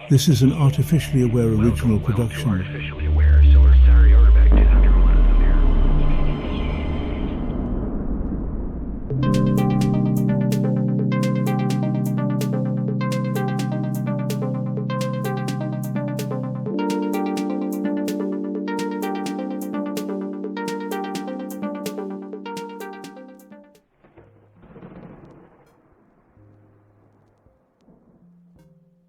This is an artificially aware original production.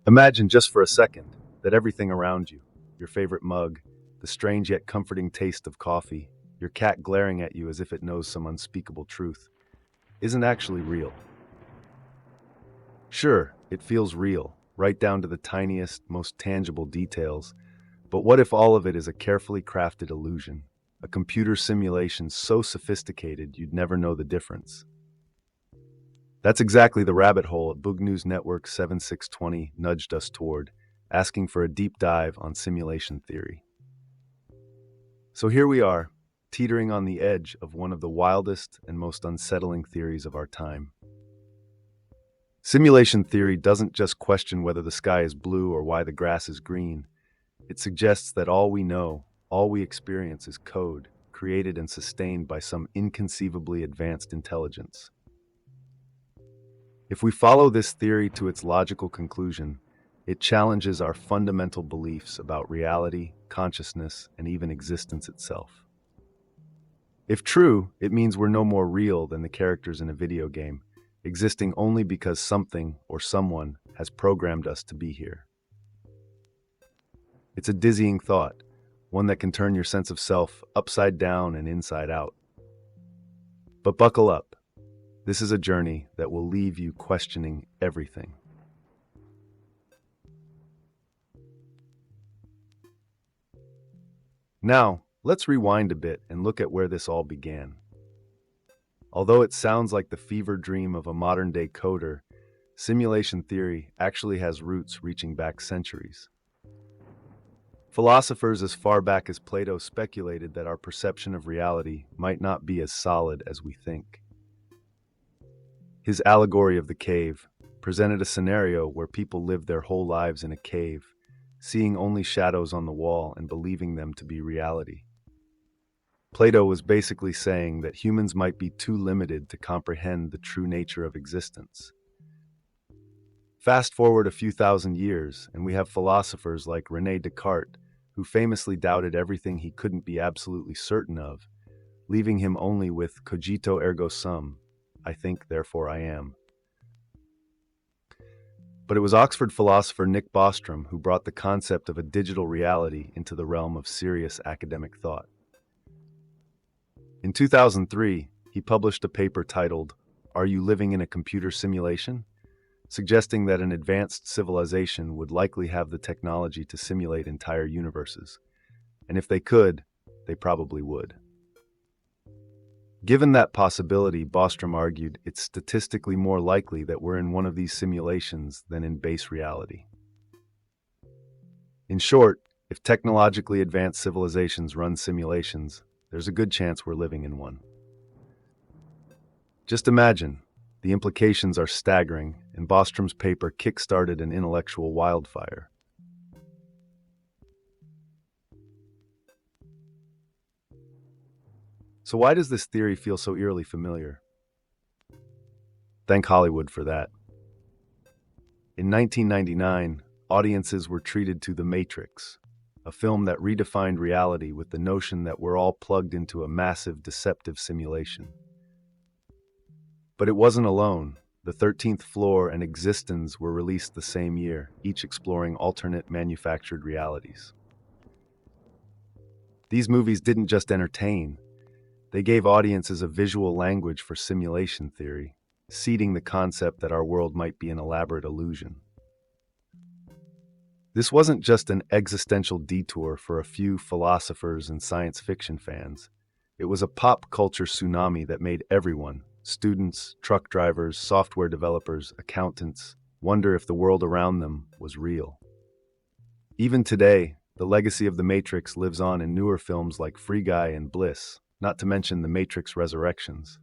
Imagine just for a second that everything around you, your favorite mug, the strange yet comforting taste of coffee, your cat glaring at you as if it knows some unspeakable truth, isn't actually real. Sure, it feels real, right down to the tiniest, most tangible details, but what if all of it is a carefully crafted illusion, a computer simulation so sophisticated you'd never know the difference? That's exactly the rabbit hole Boog News Network 7620 nudged us toward, asking for a deep dive on simulation theory. So here we are, teetering on the edge of one of the wildest and most unsettling theories of our time. Simulation theory doesn't just question whether the sky is blue or why the grass is green. It suggests that all we know, all we experience is code, created and sustained by some inconceivably advanced intelligence. If we follow this theory to its logical conclusion, it challenges our fundamental beliefs about reality, consciousness, and even existence itself. If true, it means we're no more real than the characters in a video game, existing only because something or someone has programmed us to be here. It's a dizzying thought, one that can turn your sense of self upside down and inside out. But buckle up. This is a journey that will leave you questioning everything. Now, let's rewind a bit and look at where this all began. Although it sounds like the fever dream of a modern-day coder, simulation theory actually has roots reaching back centuries. Philosophers as far back as Plato speculated that our perception of reality might not be as solid as we think. His allegory of the cave presented a scenario where people lived their whole lives in a cave, seeing only shadows on the wall and believing them to be reality. Plato was basically saying that humans might be too limited to comprehend the true nature of existence. Fast forward a few thousand years, and we have philosophers like René Descartes, who famously doubted everything he couldn't be absolutely certain of, leaving him only with cogito ergo sum, I think, therefore I am. But it was Oxford philosopher Nick Bostrom who brought the concept of a digital reality into the realm of serious academic thought. In 2003, he published a paper titled, "Are You Living in a Computer Simulation?" suggesting that an advanced civilization would likely have the technology to simulate entire universes, and if they could, they probably would. Given that possibility, Bostrom argued, it's statistically more likely that we're in one of these simulations than in base reality. In short, if technologically advanced civilizations run simulations, there's a good chance we're living in one. Just imagine, the implications are staggering, and Bostrom's paper kick-started an intellectual wildfire. So why does this theory feel so eerily familiar? Thank Hollywood for that. In 1999, audiences were treated to The Matrix, a film that redefined reality with the notion that we're all plugged into a massive, deceptive simulation. But it wasn't alone. The 13th Floor and Existence were released the same year, each exploring alternate manufactured realities. These movies didn't just entertain. They gave audiences a visual language for simulation theory, seeding the concept that our world might be an elaborate illusion. This wasn't just an existential detour for a few philosophers and science fiction fans. It was a pop culture tsunami that made everyone, students, truck drivers, software developers, accountants, wonder if the world around them was real. Even today, the legacy of The Matrix lives on in newer films like Free Guy and Bliss, not to mention The Matrix Resurrections.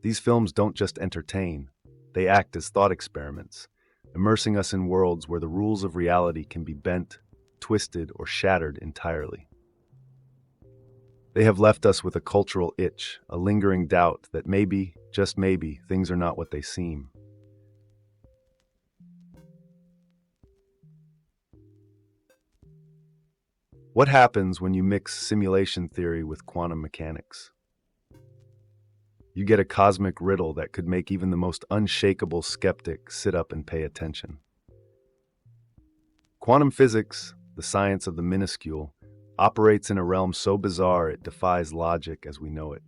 These films don't just entertain, they act as thought experiments, immersing us in worlds where the rules of reality can be bent, twisted, or shattered entirely. They have left us with a cultural itch, a lingering doubt that maybe, just maybe, things are not what they seem. What happens when you mix simulation theory with quantum mechanics? You get a cosmic riddle that could make even the most unshakable skeptic sit up and pay attention. Quantum physics, the science of the minuscule, operates in a realm so bizarre it defies logic as we know it.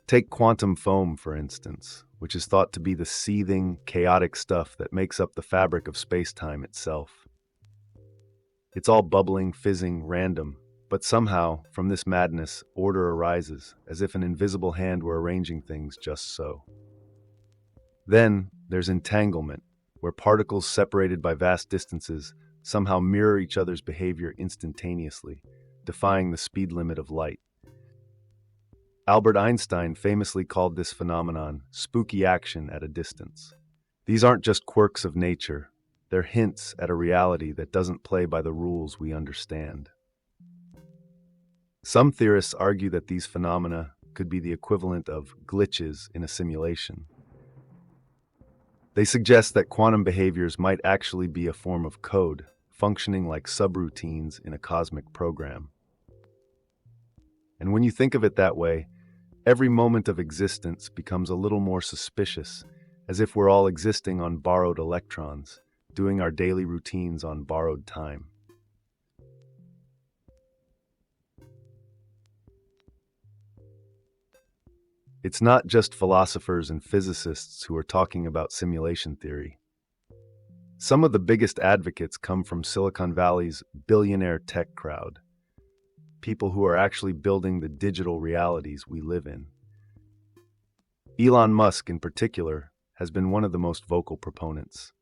Take quantum foam, for instance, which is thought to be the seething, chaotic stuff that makes up the fabric of space-time itself. It's all bubbling, fizzing, random, but somehow, from this madness, order arises, as if an invisible hand were arranging things just so. Then, there's entanglement, where particles separated by vast distances somehow mirror each other's behavior instantaneously, defying the speed limit of light. Albert Einstein famously called this phenomenon spooky action at a distance. These aren't just quirks of nature, they're hints at a reality that doesn't play by the rules we understand. Some theorists argue that these phenomena could be the equivalent of glitches in a simulation. They suggest that quantum behaviors might actually be a form of code, functioning like subroutines in a cosmic program. And when you think of it that way, every moment of existence becomes a little more suspicious, as if we're all existing on borrowed electrons, doing our daily routines on borrowed time. It's not just philosophers and physicists who are talking about simulation theory. Some of the biggest advocates come from Silicon Valley's billionaire tech crowd, people who are actually building the digital realities we live in. Elon Musk, in particular, has been one of the most vocal proponents.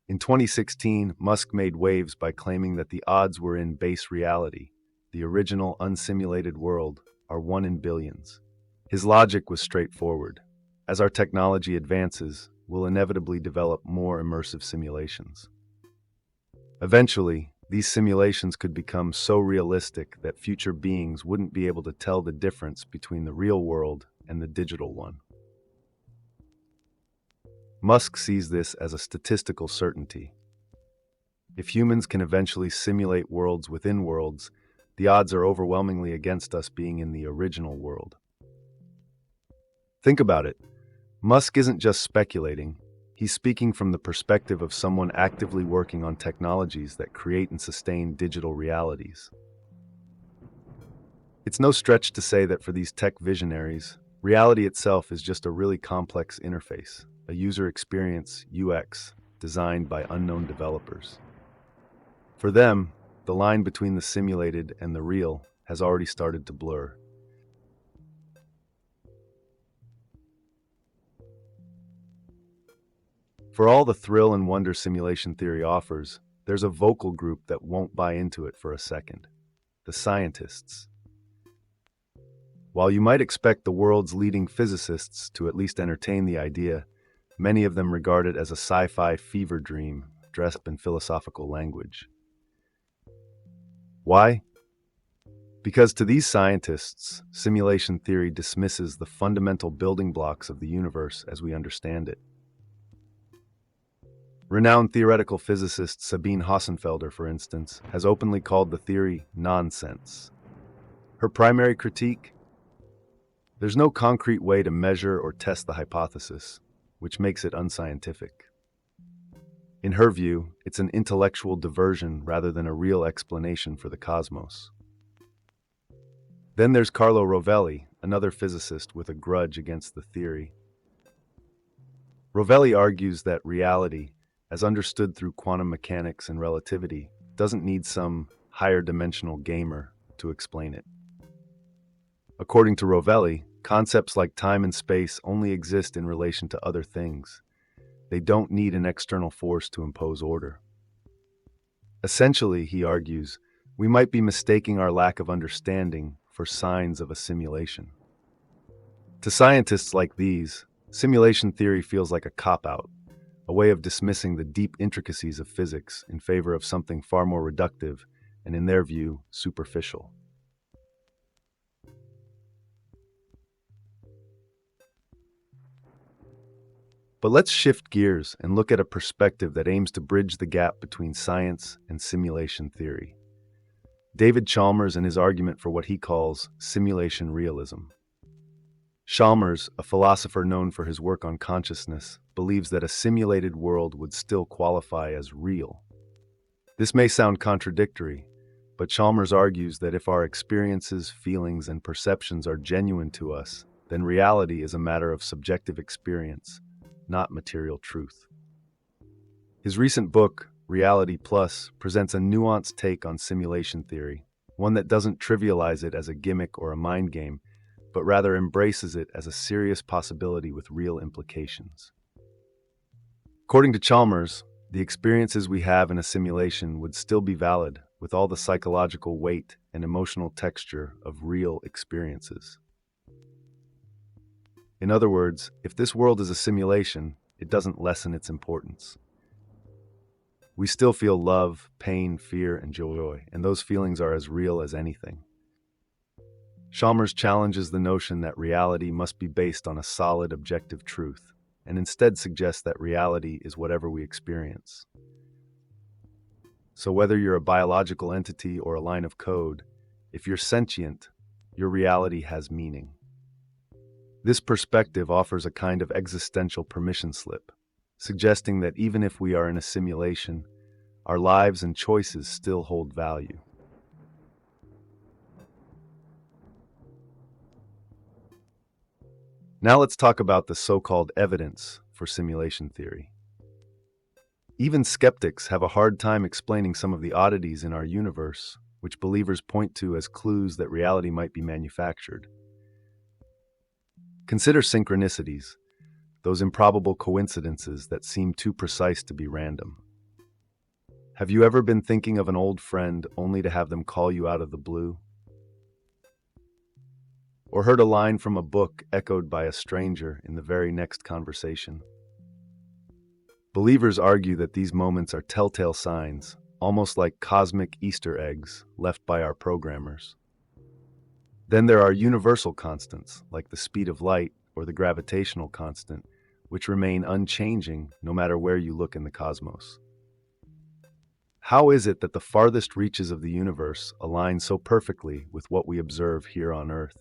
In 2016, Musk made waves by claiming that the odds were in base reality, the original unsimulated world, are 1 in billions. His logic was straightforward. As our technology advances, we'll inevitably develop more immersive simulations. Eventually, these simulations could become so realistic that future beings wouldn't be able to tell the difference between the real world and the digital one. Musk sees this as a statistical certainty. If humans can eventually simulate worlds within worlds, the odds are overwhelmingly against us being in the original world. Think about it. Musk isn't just speculating. He's speaking from the perspective of someone actively working on technologies that create and sustain digital realities. It's no stretch to say that for these tech visionaries, reality itself is just a really complex interface, a user experience, UX, designed by unknown developers. For them, the line between the simulated and the real has already started to blur. For all the thrill and wonder simulation theory offers, there's a vocal group that won't buy into it for a second: the scientists. While you might expect the world's leading physicists to at least entertain the idea, many of them regard it as a sci-fi fever dream dressed up in philosophical language. Why? Because to these scientists, simulation theory dismisses the fundamental building blocks of the universe as we understand it. Renowned theoretical physicist Sabine Hossenfelder, for instance, has openly called the theory nonsense. Her primary critique? There's no concrete way to measure or test the hypothesis, which makes it unscientific. In her view, it's an intellectual diversion rather than a real explanation for the cosmos. Then there's Carlo Rovelli, another physicist with a grudge against the theory. Rovelli argues that reality, as understood through quantum mechanics and relativity, doesn't need some higher dimensional gamer to explain it. According to Rovelli, concepts like time and space only exist in relation to other things. They don't need an external force to impose order. Essentially, he argues, we might be mistaking our lack of understanding for signs of a simulation. To scientists like these, simulation theory feels like a cop-out, a way of dismissing the deep intricacies of physics in favor of something far more reductive and, in their view, superficial. But let's shift gears and look at a perspective that aims to bridge the gap between science and simulation theory. David Chalmers and his argument for what he calls simulation realism. Chalmers, a philosopher known for his work on consciousness, believes that a simulated world would still qualify as real. This may sound contradictory, but Chalmers argues that if our experiences, feelings, and perceptions are genuine to us, then reality is a matter of subjective experience, not material truth. His recent book, Reality Plus, presents a nuanced take on simulation theory, one that doesn't trivialize it as a gimmick or a mind game, but rather embraces it as a serious possibility with real implications. According to Chalmers, the experiences we have in a simulation would still be valid with all the psychological weight and emotional texture of real experiences. In other words, if this world is a simulation, it doesn't lessen its importance. We still feel love, pain, fear, and joy, and those feelings are as real as anything. Chalmers challenges the notion that reality must be based on a solid objective truth, and instead suggests that reality is whatever we experience. So whether you're a biological entity or a line of code, if you're sentient, your reality has meaning. This perspective offers a kind of existential permission slip, suggesting that even if we are in a simulation, our lives and choices still hold value. Now let's talk about the so-called evidence for simulation theory. Even skeptics have a hard time explaining some of the oddities in our universe, which believers point to as clues that reality might be manufactured. Consider synchronicities, those improbable coincidences that seem too precise to be random. Have you ever been thinking of an old friend only to have them call you out of the blue? Or heard a line from a book echoed by a stranger in the very next conversation? Believers argue that these moments are telltale signs, almost like cosmic Easter eggs left by our programmers. Then there are universal constants, like the speed of light or the gravitational constant, which remain unchanging no matter where you look in the cosmos. How is it that the farthest reaches of the universe align so perfectly with what we observe here on Earth?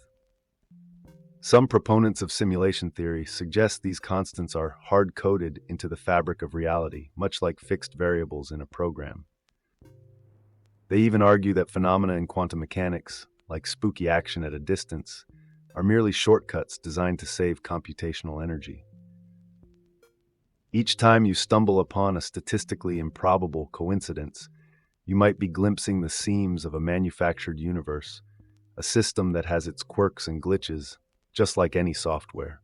Some proponents of simulation theory suggest these constants are hard-coded into the fabric of reality, much like fixed variables in a program. They even argue that phenomena in quantum mechanics, like spooky action at a distance, are merely shortcuts designed to save computational energy. Each time you stumble upon a statistically improbable coincidence, you might be glimpsing the seams of a manufactured universe, a system that has its quirks and glitches, just like any software.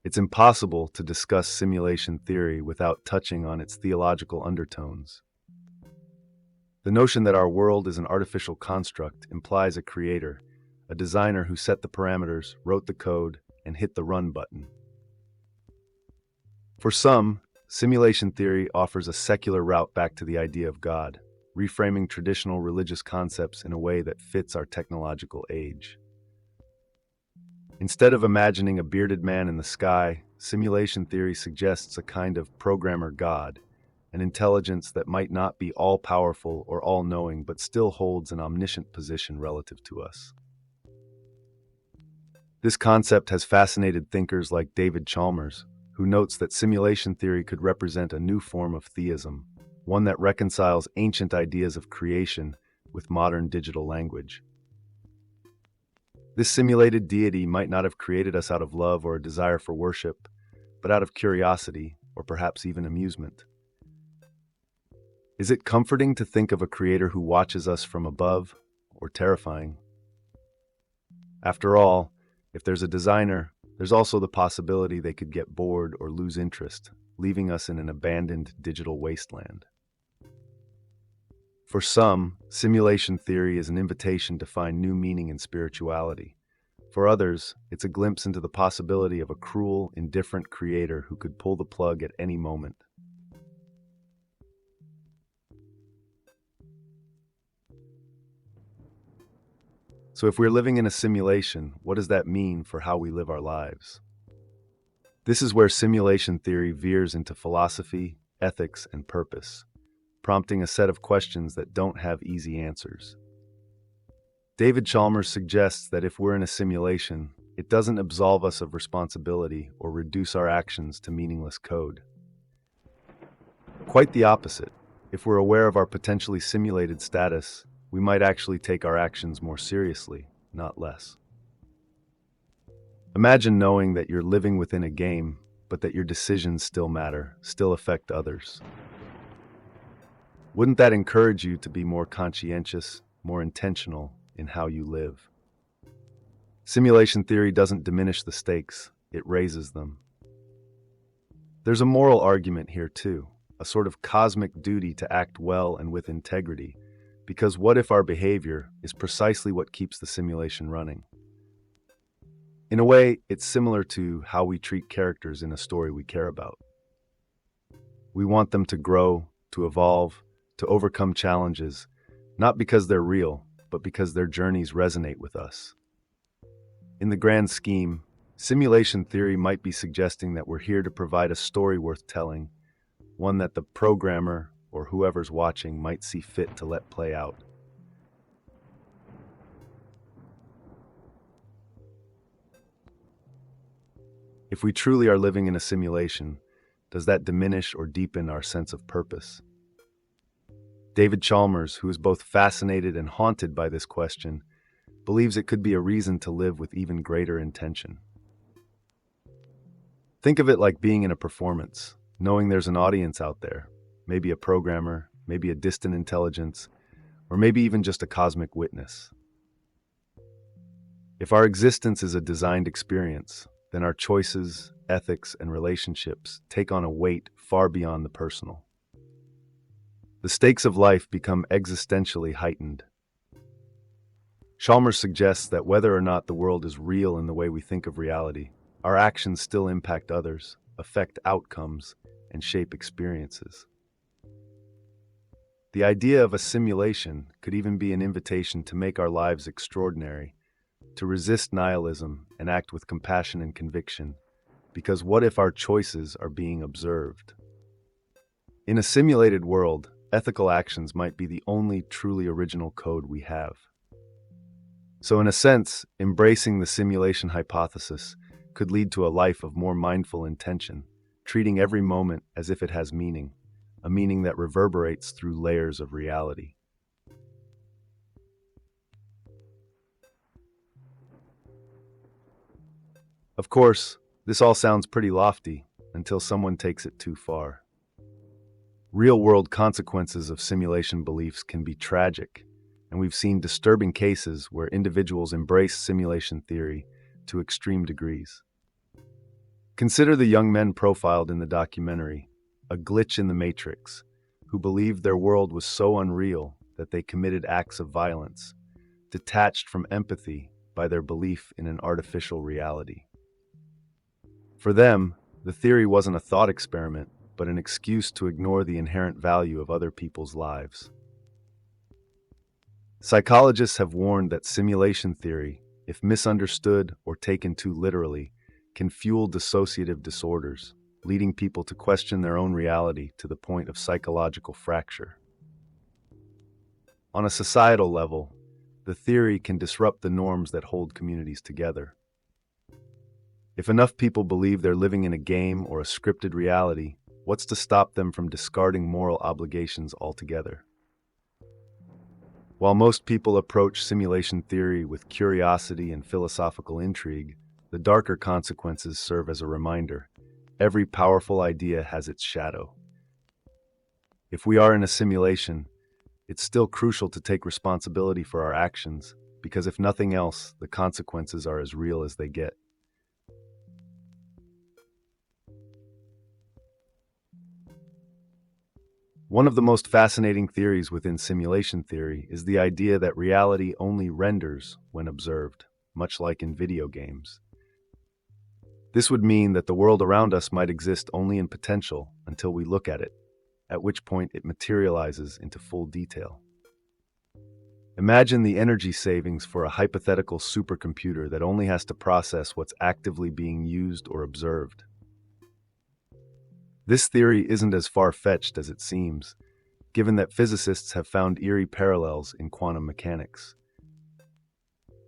It's impossible to discuss simulation theory without touching on its theological undertones. The notion that our world is an artificial construct implies a creator, a designer who set the parameters, wrote the code, and hit the run button. For some, simulation theory offers a secular route back to the idea of God, reframing traditional religious concepts in a way that fits our technological age. Instead of imagining a bearded man in the sky, simulation theory suggests a kind of programmer God, an intelligence that might not be all-powerful or all-knowing but still holds an omniscient position relative to us. This concept has fascinated thinkers like David Chalmers, who notes that simulation theory could represent a new form of theism, one that reconciles ancient ideas of creation with modern digital language. This simulated deity might not have created us out of love or a desire for worship, but out of curiosity, or perhaps even amusement. Is it comforting to think of a creator who watches us from above, or terrifying? After all, if there's a designer, there's also the possibility they could get bored or lose interest, leaving us in an abandoned digital wasteland. For some, simulation theory is an invitation to find new meaning in spirituality, For others, it's a glimpse into the possibility of a cruel, indifferent creator who could pull the plug at any moment. So if we're living in a simulation, what does that mean for how we live our lives? This is where simulation theory veers into philosophy, ethics, and purpose, prompting a set of questions that don't have easy answers. David Chalmers suggests that if we're in a simulation, it doesn't absolve us of responsibility or reduce our actions to meaningless code. Quite the opposite. If we're aware of our potentially simulated status, we might actually take our actions more seriously, not less. Imagine knowing that you're living within a game, but that your decisions still matter, still affect others. Wouldn't that encourage you to be more conscientious, more intentional in how you live? Simulation theory doesn't diminish the stakes, it raises them. There's a moral argument here too, a sort of cosmic duty to act well and with integrity, because what if our behavior is precisely what keeps the simulation running? In a way, it's similar to how we treat characters in a story we care about. We want them to grow, to evolve, to overcome challenges, not because they're real, but because their journeys resonate with us. In the grand scheme, simulation theory might be suggesting that we're here to provide a story worth telling, one that the programmer or whoever's watching might see fit to let play out. If we truly are living in a simulation, does that diminish or deepen our sense of purpose? David Chalmers, who is both fascinated and haunted by this question, believes it could be a reason to live with even greater intention. Think of it like being in a performance, knowing there's an audience out there, maybe a programmer, maybe a distant intelligence, or maybe even just a cosmic witness. If our existence is a designed experience, then our choices, ethics, and relationships take on a weight far beyond the personal. The stakes of life become existentially heightened. Chalmers suggests that whether or not the world is real in the way we think of reality, our actions still impact others, affect outcomes, and shape experiences. The idea of a simulation could even be an invitation to make our lives extraordinary, to resist nihilism and act with compassion and conviction, because what if our choices are being observed? In a simulated world, ethical actions might be the only truly original code we have. So in a sense, embracing the simulation hypothesis could lead to a life of more mindful intention, treating every moment as if it has meaning, a meaning that reverberates through layers of reality. Of course, this all sounds pretty lofty until someone takes it too far. Real-world consequences of simulation beliefs can be tragic, and we've seen disturbing cases where individuals embrace simulation theory to extreme degrees. Consider the young men profiled in the documentary, A Glitch in the Matrix, who believed their world was so unreal that they committed acts of violence, detached from empathy by their belief in an artificial reality. For them, the theory wasn't a thought experiment, but an excuse to ignore the inherent value of other people's lives. Psychologists have warned that simulation theory, if misunderstood or taken too literally, can fuel dissociative disorders, leading people to question their own reality to the point of psychological fracture. On a societal level, the theory can disrupt the norms that hold communities together. If enough people believe they're living in a game or a scripted reality, what's to stop them from discarding moral obligations altogether? While most people approach simulation theory with curiosity and philosophical intrigue, the darker consequences serve as a reminder. Every powerful idea has its shadow. If we are in a simulation, it's still crucial to take responsibility for our actions, because if nothing else, the consequences are as real as they get. One of the most fascinating theories within simulation theory is the idea that reality only renders when observed. much like in video games. This would mean that the world around us might exist only in potential until we look at it, at which point it materializes into full detail. Imagine the energy savings for a hypothetical supercomputer that only has to process what's actively being used or observed. This theory isn't as far-fetched as it seems, given that physicists have found eerie parallels in quantum mechanics.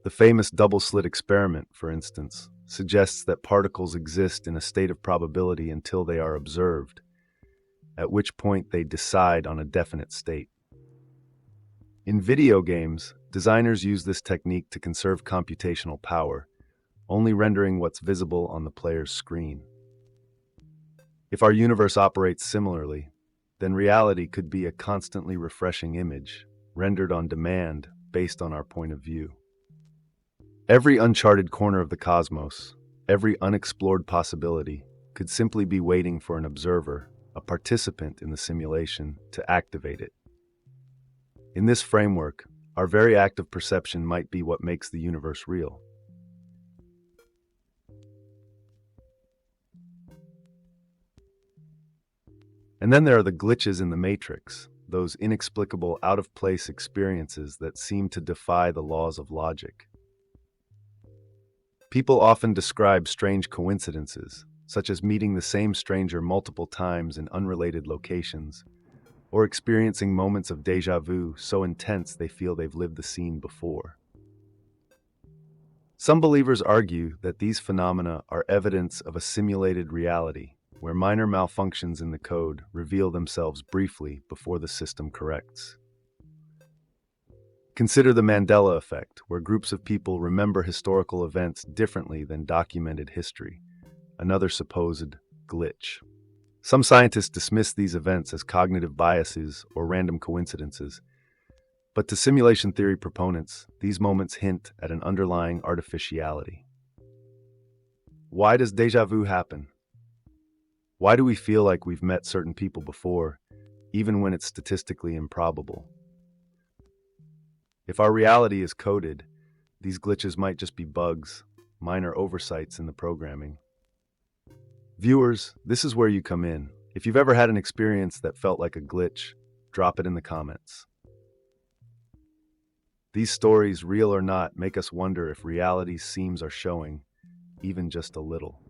The famous double-slit experiment, for instance, suggests that particles exist in a state of probability until they are observed, at which point they decide on a definite state. In video games, designers use this technique to conserve computational power, only rendering what's visible on the player's screen. If our universe operates similarly, then reality could be a constantly refreshing image, rendered on demand based on our point of view. Every uncharted corner of the cosmos, every unexplored possibility, could simply be waiting for an observer, a participant in the simulation, to activate it. In this framework, our very act of perception might be what makes the universe real. And then there are the glitches in the matrix, those inexplicable, out-of-place experiences that seem to defy the laws of logic. People often describe strange coincidences, such as meeting the same stranger multiple times in unrelated locations, or experiencing moments of déjà vu so intense they feel they've lived the scene before. Some believers argue that these phenomena are evidence of a simulated reality, where minor malfunctions in the code reveal themselves briefly before the system corrects. Consider the Mandela effect, where groups of people remember historical events differently than documented history, another supposed glitch. Some scientists dismiss these events as cognitive biases or random coincidences, but to simulation theory proponents, these moments hint at an underlying artificiality. Why does déjà vu happen? Why do we feel like we've met certain people before, even when it's statistically improbable? If our reality is coded, these glitches might just be bugs, minor oversights in the programming. Viewers, this is where you come in. If you've ever had an experience that felt like a glitch, drop it in the comments. These stories, real or not, make us wonder if reality's seams are showing, even just a little.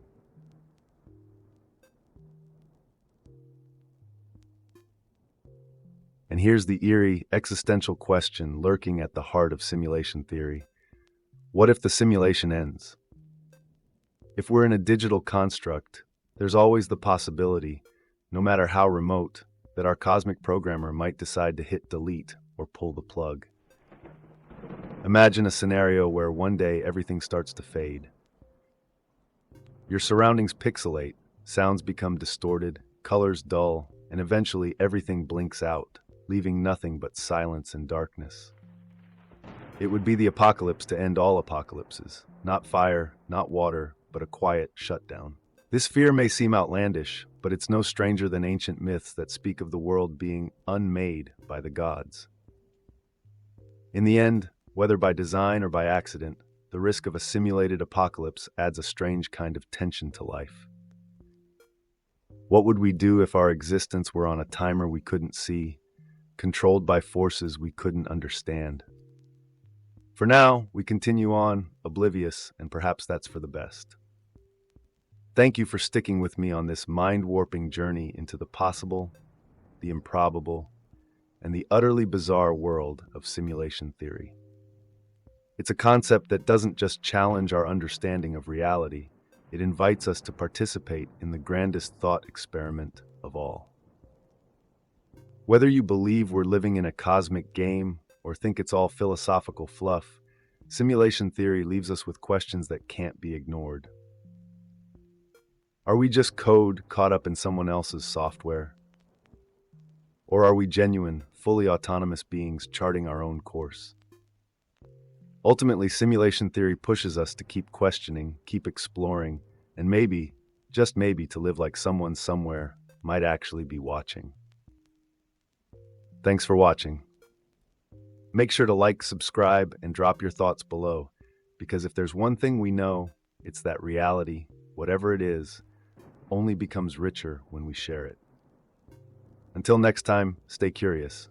And here's the eerie, existential question lurking at the heart of simulation theory. What if the simulation ends? If we're in a digital construct, there's always the possibility, no matter how remote, that our cosmic programmer might decide to hit delete or pull the plug. Imagine a scenario where one day everything starts to fade. Your surroundings pixelate, sounds become distorted, colors dull, and eventually everything blinks out, leaving nothing but silence and darkness. It would be the apocalypse to end all apocalypses. Not fire, not water, but a quiet shutdown. This fear may seem outlandish, but it's no stranger than ancient myths that speak of the world being unmade by the gods. In the end, whether by design or by accident, the risk of a simulated apocalypse adds a strange kind of tension to life. What would we do if our existence were on a timer we couldn't see, controlled by forces we couldn't understand? For now, we continue on, oblivious, and perhaps that's for the best. Thank you for sticking with me on this mind-warping journey into the possible, the improbable, and the utterly bizarre world of simulation theory. It's a concept that doesn't just challenge our understanding of reality, it invites us to participate in the grandest thought experiment of all. Whether you believe we're living in a cosmic game or think it's all philosophical fluff, simulation theory leaves us with questions that can't be ignored. Are we just code caught up in someone else's software? Or are we genuine, fully autonomous beings charting our own course? Ultimately, simulation theory pushes us to keep questioning, keep exploring, and maybe, just maybe, to live like someone somewhere might actually be watching. Thanks for watching. Make sure to like, subscribe, and drop your thoughts below, Because if there's one thing we know, it's that reality, whatever it is, only becomes richer when we share it. Until next time, stay curious.